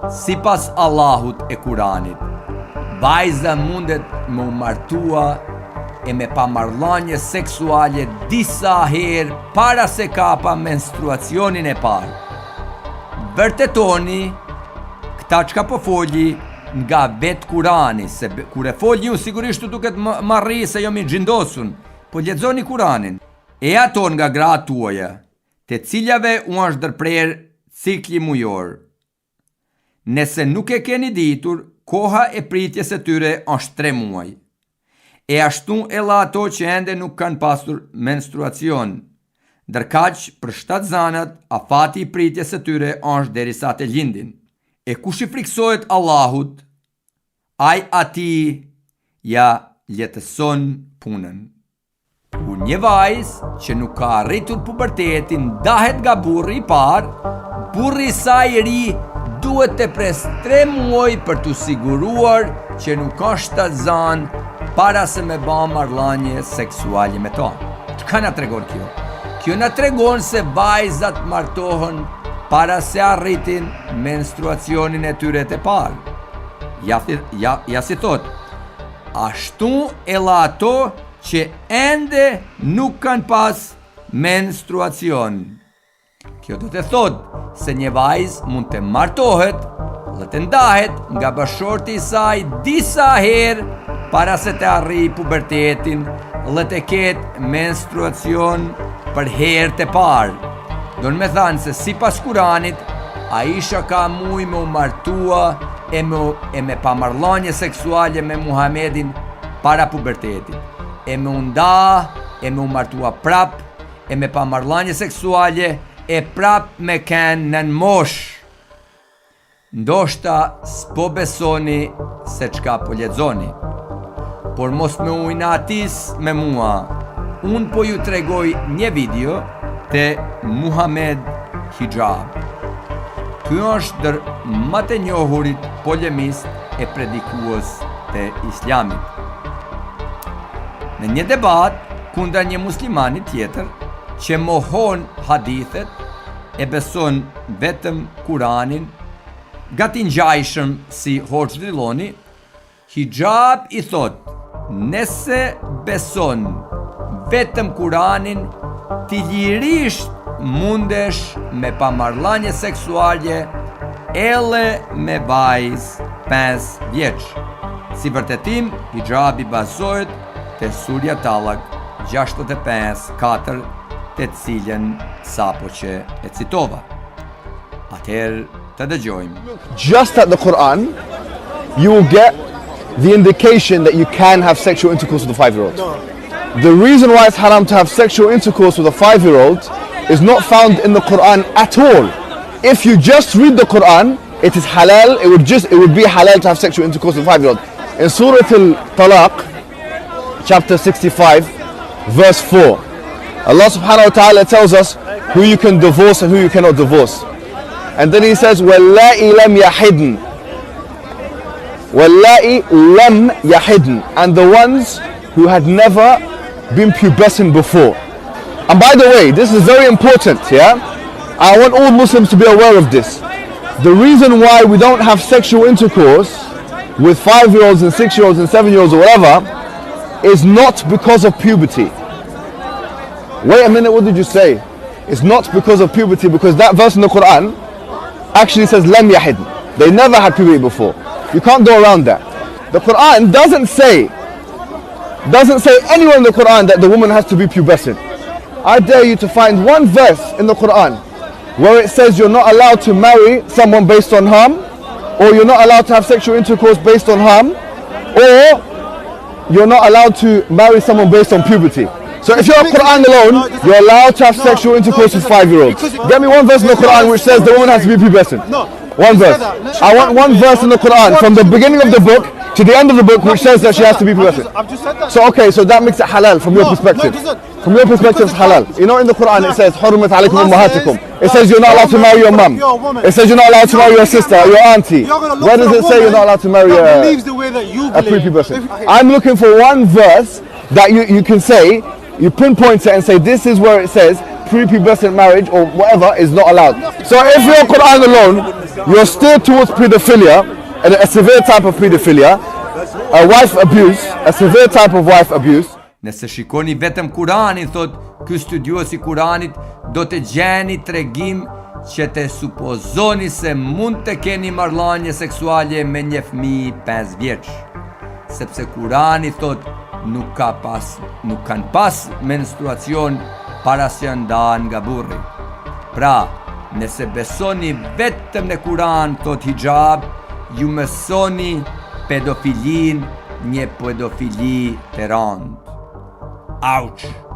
Sipas Allahut e Kuranit, vajza mundet me u martua e me pamarrëdhënie seksuale disa herë para se ka pa menstruacionin e parë. Vërtetoni këta çka po folji nga vetë Kurani, se kur e folji ju sigurisht të duket marri se jo mi gjindosun, po lexoni Kuranin. E ato nga gratë tuaja, te ciljave u është ndërprer cikli mujor. Nëse nuk e keni ditur, koha e pritjes së tyre është 3 muaj. E ashtu edhe ato që ende nuk kanë pasur menstruacion. Ndërkaq për 7 zanat, afati i pritjes së tyre është derisa të lindin. E kush i friksohet Allahut, ai ati ja letëson punën. Kur një vajzë që nuk ka arritur pubertetin ndahet nga burri i parë, burri i saj i ri duhet të pres 3 muaj për të siguruar që nuk është zanë para se me ba marrëdhënie seksuale me ta. Çka na tregon kjo? Kjo na tregon se vajzat martohen para se arritin menstruacionin e tyre të parë. Ja si thot, ashtu edhe ato që ende nuk kanë pas menstruacion. Kjo do të thot se një vajzë mund të martohet dhe të ndahet nga bashorti i saj disa herë para se të arrijë pubertetin dhe të ketë menstruacion për herë të parë. Do në me thanë se sipas Kuranit, Aisha ka muj me u martua e me pamarrëdhënie seksuale me Muhamedin para pubertetit. E me unda, e me u martua prap, e me pamarrëdhënie seksuale, e prap me kenë nën mosh. Ndoshta s'po besoni se çka po lexoni, por mos me u inatis me mua. Unë po ju tregoj një video të Muhamed Hixhab. Ky është ndër më të njohurit polemist e predikues të Islamit. Në një debat kundra një muslimani tjetër që mohon hadithet e beson vetëm Kuranin, gati ngjajshëm si Hoxh Dilloni, Hixhab i thot: nëse beson vetëm Kuranin, ti lirisht mundesh me pamarrëdhënie seksuale edhe me vajzë 5 vjeç. Si vërtetim, Hixhabi bazohet te Surja Talak 65:4, të cilën sapo që e citova. Atëherë të dëgjojmë. Just at the Quran, you will get the indication that you can have sexual intercourse with a 5-year-old. The reason why it's haram to have sexual intercourse with a 5-year-old is not found in the Quran at all. If you just read the Quran, it is halal, it would be halal to have sexual intercourse with a 5-year-old. In Surah Talak, chapter 65, verse 4, Allah subhanahu wa ta'ala tells us who you can divorce and who you cannot divorce. And then he says, وَاللَّائِ لَمْ يَحِدْنَ وَاللَّائِ لَمْ يَحِدْنَ, and the ones who had never been pubescent before. And by the way, this is very important, yeah? I want all Muslims to be aware of this. The reason why we don't have sexual intercourse with 5-year-olds and 6-year-olds and 7-year-olds or whatever is not because of puberty. Wait a minute, what did you say? It's not because of puberty, because that verse in the Quran actually says lam yahid. They never had puberty before. You can't go around that. The Quran doesn't say anywhere in the Quran that the woman has to be pubescent. I dare you to find one verse in the Quran where it says you're not allowed to marry someone based on harm, or you're not allowed to have sexual intercourse based on harm, or you're not allowed to marry someone based on puberty. So if you're Quran alone, you're allowed to have sexual intercourse with 5-year-olds. Get me one verse in the Quran which says the woman has to be pubescent. One verse. I want one verse in the Quran from the beginning of the book to the end of the book which says that she has to be pubescent. So okay, so that makes it halal from your perspective. From your perspective, it's halal. You know, in the Quran it says حُرِّمَتْ عَلَيْكُمْ أُمَّهَاتُكُمْ. It says you're not allowed to marry your mum. It says you're not allowed to marry your sister or your auntie. Where does it say you're not allowed to marry a prepubescent? I'm looking for one verse that you can say, you pinpoint it and say this is where it says prepubescent marriage or whatever is not allowed. So if you're Quran alone, you're steered towards pedophilia, and a severe type of pedophilia, a wife abuse, a severe type of wife abuse. Nëse shikoni vetëm Kuranin, thot, ky studiosi Kuranit, do të gjeni tregim që të supozoni se mund të keni marrëdhënie seksuale me një fëmijë 5 vjeç. Sepse Kurani thot nuk kanë pas menstruacion para se ndahen nga burri. Pra, nëse besoni vetëm në Kuran, thot Hixhab, ju mësoni pedofilin, një pedofili të rëndë. Ouch!